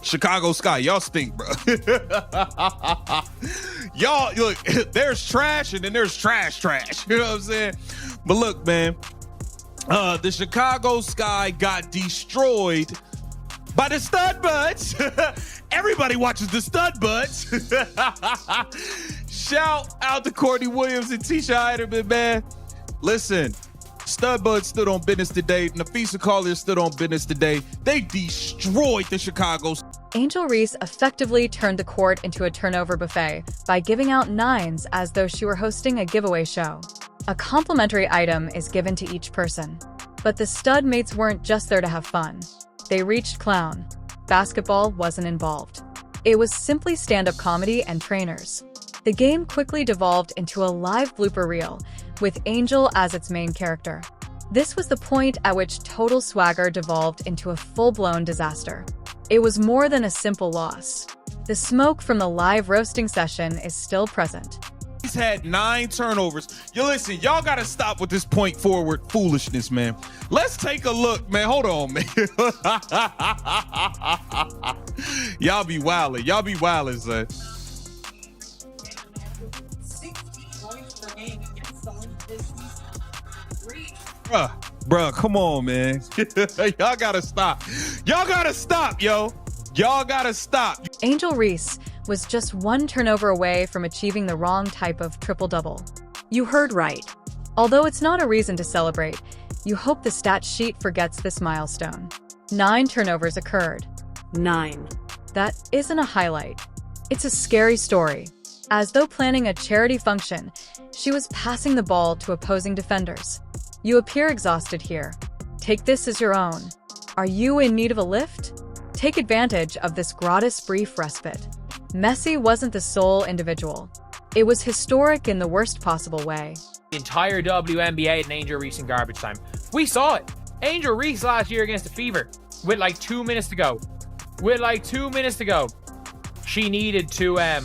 Chicago Sky, y'all stink, bro. Y'all, look, there's trash and then there's trash. You know what I'm saying? But look, man, the Chicago Sky got destroyed by the stud buds. Everybody watches the stud buds. Shout out to Courtney Williams and Tisha Heiderman, man. Listen, stud buds stood on business today. Nafisa Collier stood on business today. They destroyed the Chicago. Angel Reese effectively turned the court into a turnover buffet by giving out 9s as though she were hosting a giveaway show. A complimentary item is given to each person. But the stud mates weren't just there to have fun. They reached clown. Basketball wasn't involved. It was simply stand-up comedy and trainers. The game quickly devolved into a live blooper reel, with Angel as its main character. This was the point at which total swagger devolved into a full-blown disaster. It was more than a simple loss. The smoke from the live roasting session is still present. He's had 9 turnovers. Yo, listen, y'all gotta stop with this point forward foolishness, man. Let's take a look, man. Hold on, man. Y'all be wildin'. Y'all be wildin', son. 60 points per game against the Olympics. Bruh, come on, man. Y'all gotta stop. Y'all gotta stop, yo. Y'all gotta stop. Angel Reese was just 1 turnover away from achieving the wrong type of triple-double. You heard right. Although it's not a reason to celebrate, you hope the stat sheet forgets this milestone. 9 turnovers occurred. 9. That isn't a highlight. It's a scary story. As though planning a charity function, she was passing the ball to opposing defenders. You appear exhausted here. Take this as your own. Are you in need of a lift? Take advantage of this gratis brief respite. Messi wasn't the sole individual. It was historic in the worst possible way. The entire WNBA and Angel Reese in garbage time. We saw it. Angel Reese last year against the Fever with like 2 minutes to go. She needed to, I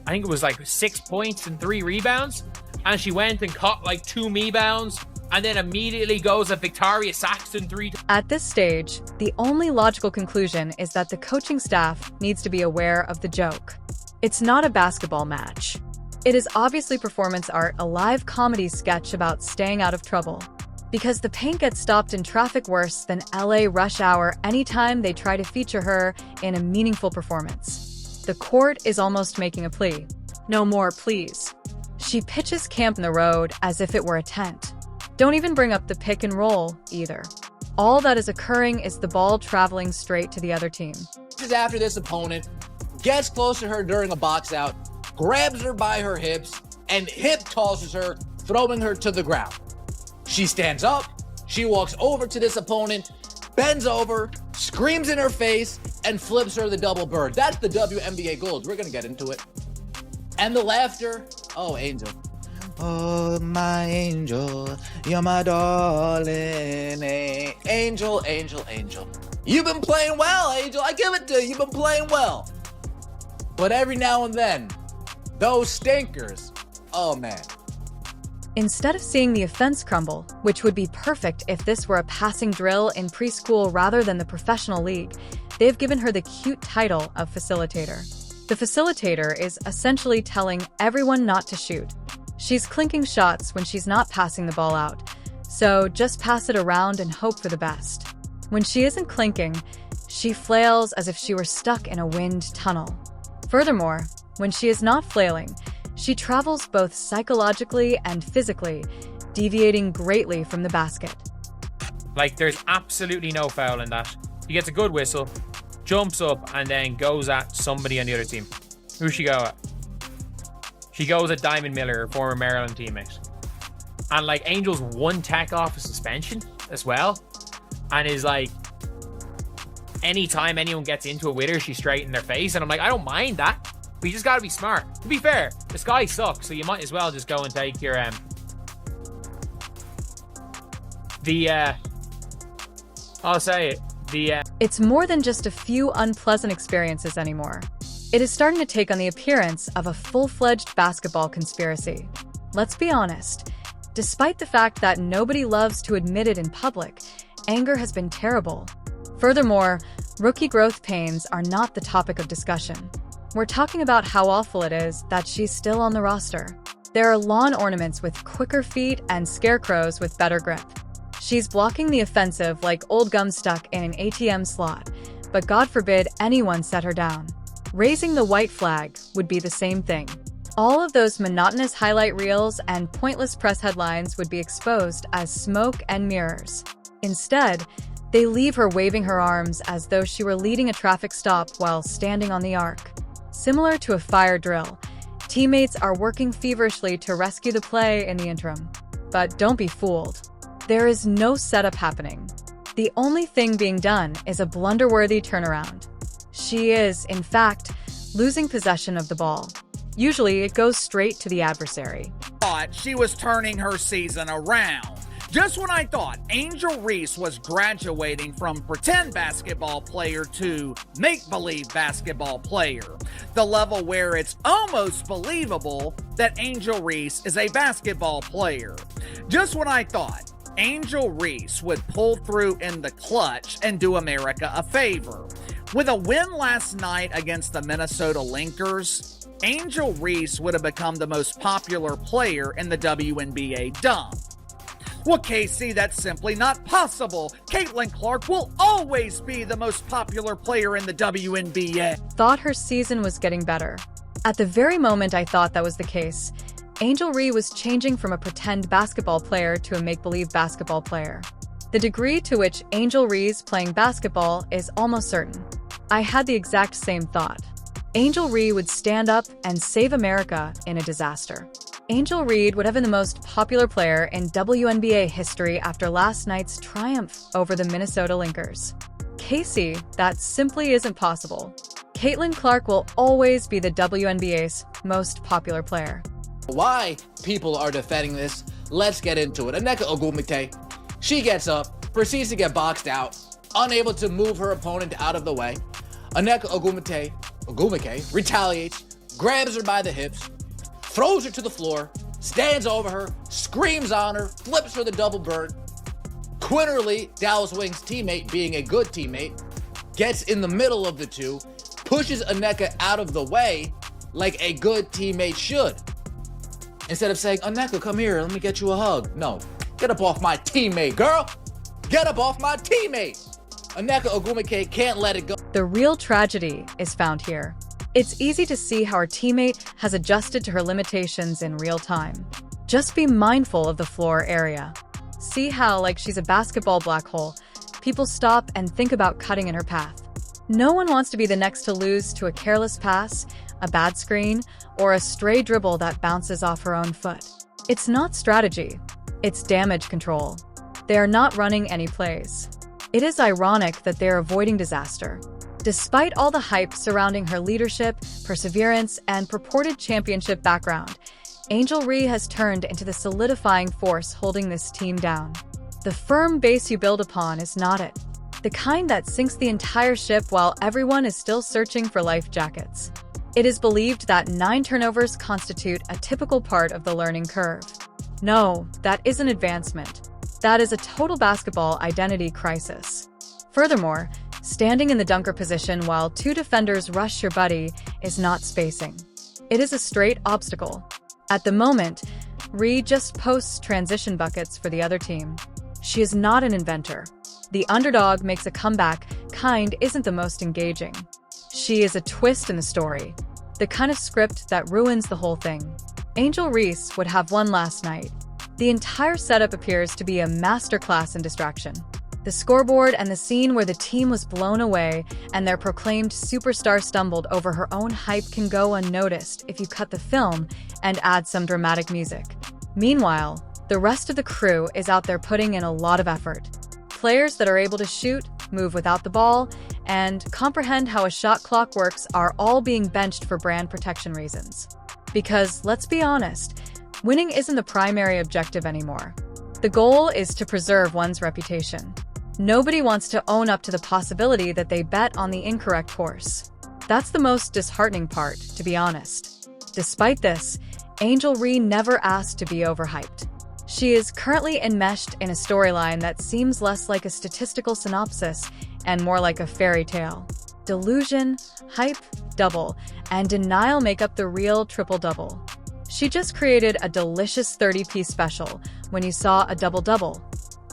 think it was like 6 points and 3 rebounds. And she went and caught like 2 rebounds and then immediately goes at Victoria Saxton 3. At this stage, the only logical conclusion is that the coaching staff needs to be aware of the joke. It's not a basketball match. It is obviously performance art, a live comedy sketch about staying out of trouble. Because the paint gets stopped in traffic worse than LA rush hour anytime they try to feature her in a meaningful performance. The court is almost making a plea. No more, please. She pitches Camp in the road as if it were a tent. Don't even bring up the pick and roll, either. All that is occurring is the ball traveling straight to the other team. Is after this opponent, gets close to her during a box out, grabs her by her hips, and hip tosses her, throwing her to the ground. She stands up, she walks over to this opponent, bends over, screams in her face, and flips her the double bird. That's the WNBA gold. We're gonna get into it. And the laughter, oh, Angel. Oh, my angel, you're my darling, angel, angel, angel. You've been playing well, Angel. I give it to you. You've been playing well. But every now and then, those stinkers, oh man. Instead of seeing the offense crumble, which would be perfect if this were a passing drill in preschool rather than the professional league, they've given her the cute title of facilitator. The facilitator is essentially telling everyone not to shoot. She's clinking shots when she's not passing the ball out, so just pass it around and hope for the best. When she isn't clinking, she flails as if she were stuck in a wind tunnel. Furthermore, when she is not flailing, she travels both psychologically and physically, deviating greatly from the basket. Like, there's absolutely no foul in that. He gets a good whistle, jumps up, and then goes at somebody on the other team. Who's she go at? She goes at Diamond Miller, her former Maryland teammate. And like, Angel's 1 tech off a suspension as well. And is like, anytime anyone gets into it with her, she's straight in their face. And I'm like, I don't mind that, but you just gotta be smart. To be fair, this guy sucks, so you might as well just go and take your I'll say it. It's more than just a few unpleasant experiences anymore. It is starting to take on the appearance of a full-fledged basketball conspiracy. Let's be honest. Despite the fact that nobody loves to admit it in public, anger has been terrible. Furthermore, Rookie growth pains are not the topic of discussion. We're talking about how awful it is that she's still on the roster. There are lawn ornaments with quicker feet and scarecrows with better grip. She's blocking the offensive like old gum stuck in an ATM slot, but God forbid anyone set her down. Raising the white flag would be the same thing. All of those monotonous highlight reels and pointless press headlines would be exposed as smoke and mirrors. Instead, they leave her waving her arms as though she were leading a traffic stop while standing on the arc. Similar to a fire drill, teammates are working feverishly to rescue the play in the interim. But don't be fooled. There is no setup happening. The only thing being done is a blunder-worthy turnaround. She is, in fact, losing possession of the ball. Usually, it goes straight to the adversary. Thought she was turning her season around. Just when I thought Angel Reese was graduating from pretend basketball player to make-believe basketball player, the level where it's almost believable that Angel Reese is a basketball player. Just when I thought Angel Reese would pull through in the clutch and do America a favor. With a win last night against the Minnesota Lynx, Angel Reese would have become the most popular player in the WNBA dump. Well, Casey, that's simply not possible. Caitlin Clark will always be the most popular player in the WNBA. Thought her season was getting better. At the very moment I thought that was the case, Angel Reese was changing from a pretend basketball player to a make-believe basketball player. The degree to which Angel Reese playing basketball is almost certain. I had the exact same thought. Angel Reese would stand up and save America in a disaster. Angel Reese would have been the most popular player in WNBA history after last night's triumph over the Minnesota Lynx. Casey, that simply isn't possible. Caitlin Clark will always be the WNBA's most popular player. Why people are defending this, let's get into it. Nneka Ogwumike, she gets up, proceeds to get boxed out, unable to move her opponent out of the way. Nneka Ogwumike retaliates, grabs her by the hips, throws her to the floor, stands over her, screams on her, flips her the double bird. Quinterly, Dallas Wings teammate, being a good teammate, gets in the middle of the two, pushes Nneka out of the way like a good teammate should. Instead of saying, Nneka, come here, let me get you a hug. No, get up off my teammate, girl. Get up off my teammate. Nneka Ogwumike can't let it go. The real tragedy is found here. It's easy to see how her teammate has adjusted to her limitations in real time. Just be mindful of the floor area. See how, like she's a basketball black hole, people stop and think about cutting in her path. No one wants to be the next to lose to a careless pass, a bad screen, or a stray dribble that bounces off her own foot. It's not strategy, it's damage control. They are not running any plays. It is ironic that they're avoiding disaster. Despite all the hype surrounding her leadership, perseverance, and purported championship background, Angel Reese has turned into the solidifying force holding this team down. The firm base you build upon is not it. The kind that sinks the entire ship while everyone is still searching for life jackets. It is believed that 9 turnovers constitute a typical part of the learning curve. No, that isn't advancement. That is a total basketball identity crisis. Furthermore, standing in the dunker position while 2 defenders rush your buddy is not spacing. It is a straight obstacle. At the moment, Reese just posts transition buckets for the other team. She is not an inventor. The underdog makes a comeback kind isn't the most engaging. She is a twist in the story, the kind of script that ruins the whole thing. Angel Reese would have won last night. The entire setup appears to be a masterclass in distraction. The scoreboard and the scene where the team was blown away and their proclaimed superstar stumbled over her own hype can go unnoticed if you cut the film and add some dramatic music. Meanwhile, the rest of the crew is out there putting in a lot of effort. Players that are able to shoot, move without the ball, and comprehend how a shot clock works are all being benched for brand protection reasons. Because, let's be honest, winning isn't the primary objective anymore. The goal is to preserve one's reputation. Nobody wants to own up to the possibility that they bet on the incorrect horse. That's the most disheartening part, to be honest. Despite this, Angel Reese never asked to be overhyped. She is currently enmeshed in a storyline that seems less like a statistical synopsis and more like a fairy tale. Delusion, hype, double, and denial make up the real triple-double. She just created a delicious 30-piece special when you saw a double-double,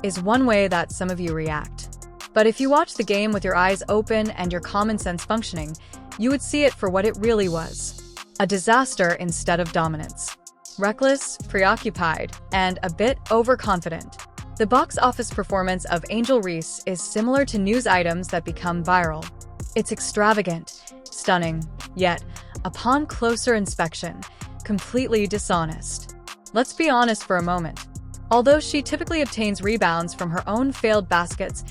is one way that some of you react. But if you watch the game with your eyes open and your common sense functioning, you would see it for what it really was. A disaster instead of dominance. Reckless, preoccupied, and a bit overconfident. The box office performance of Angel Reese is similar to news items that become viral. It's extravagant, stunning, yet, upon closer inspection, completely dishonest. Let's be honest for a moment. Although she typically obtains rebounds from her own failed baskets,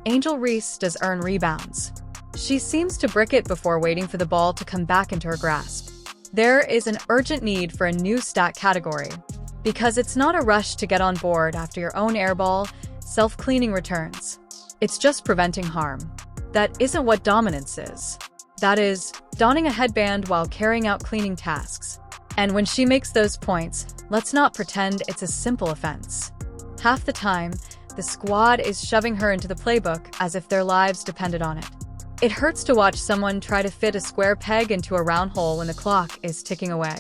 Angel Reese does earn rebounds. She seems to brick it before waiting for the ball to come back into her grasp. There is an urgent need for a new stat category, because it's not a rush to get on board after your own airball, self-cleaning returns. It's just preventing harm. That isn't what dominance is. That is, donning a headband while carrying out cleaning tasks. And when she makes those points, let's not pretend it's a simple offense. Half the time, the squad is shoving her into the playbook as if their lives depended on it. It hurts to watch someone try to fit a square peg into a round hole when the clock is ticking away.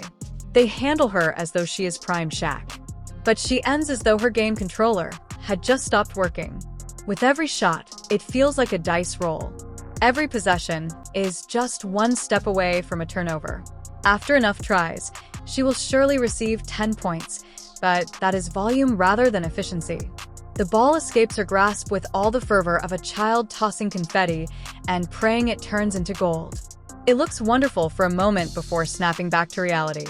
They handle her as though she is prime Shaq. But she ends as though her game controller had just stopped working. With every shot, it feels like a dice roll. Every possession is just one step away from a turnover. After enough tries, she will surely receive 10 points, but that is volume rather than efficiency. The ball escapes her grasp with all the fervor of a child tossing confetti and praying it turns into gold. It looks wonderful for a moment before snapping back to reality.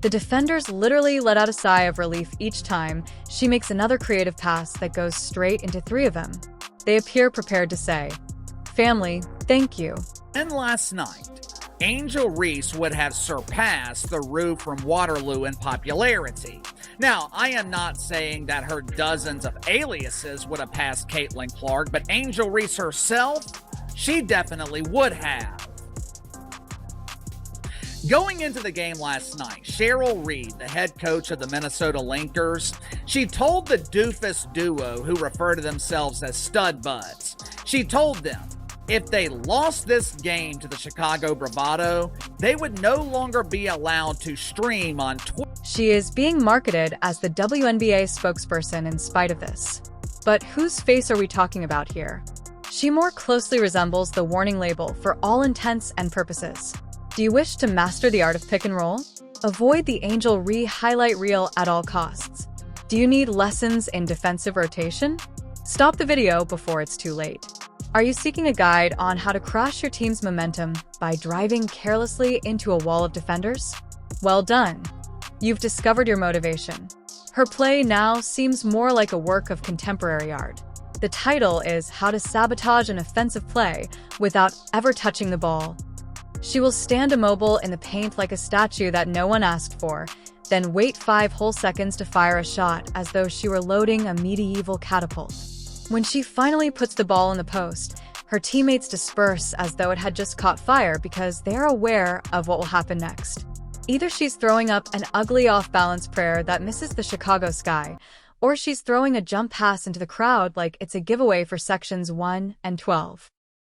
The defenders literally let out a sigh of relief each time she makes another creative pass that goes straight into 3 of them. They appear prepared to say, "Family, thank you." And last night, Angel Reese would have surpassed the Rue from Waterloo in popularity. Now, I am not saying that her dozens of aliases would have passed Caitlin Clark, but Angel Reese herself, she definitely would have. Going into the game last night, Cheryl Reed, the head coach of the Minnesota Lynxers, she told the doofus duo who refer to themselves as stud buds, she told them, if they lost this game to the Chicago Bravado, they would no longer be allowed to stream on Twitter. She is being marketed as the WNBA spokesperson in spite of this. But whose face are we talking about here? She more closely resembles the warning label for all intents and purposes. Do you wish to master the art of pick and roll? Avoid the Angel Reese highlight reel at all costs. Do you need lessons in defensive rotation? Stop the video before it's too late. Are you seeking a guide on how to crash your team's momentum by driving carelessly into a wall of defenders? Well done. You've discovered your motivation. Her play now seems more like a work of contemporary art. The title is How to Sabotage an Offensive Play Without Ever Touching the Ball. She will stand immobile in the paint like a statue that no one asked for, then wait 5 whole seconds to fire a shot as though she were loading a medieval catapult. When she finally puts the ball in the post, her teammates disperse as though it had just caught fire because they're aware of what will happen next. Either she's throwing up an ugly off-balance prayer that misses the Chicago sky, or she's throwing a jump pass into the crowd like it's a giveaway for sections 1 and 12.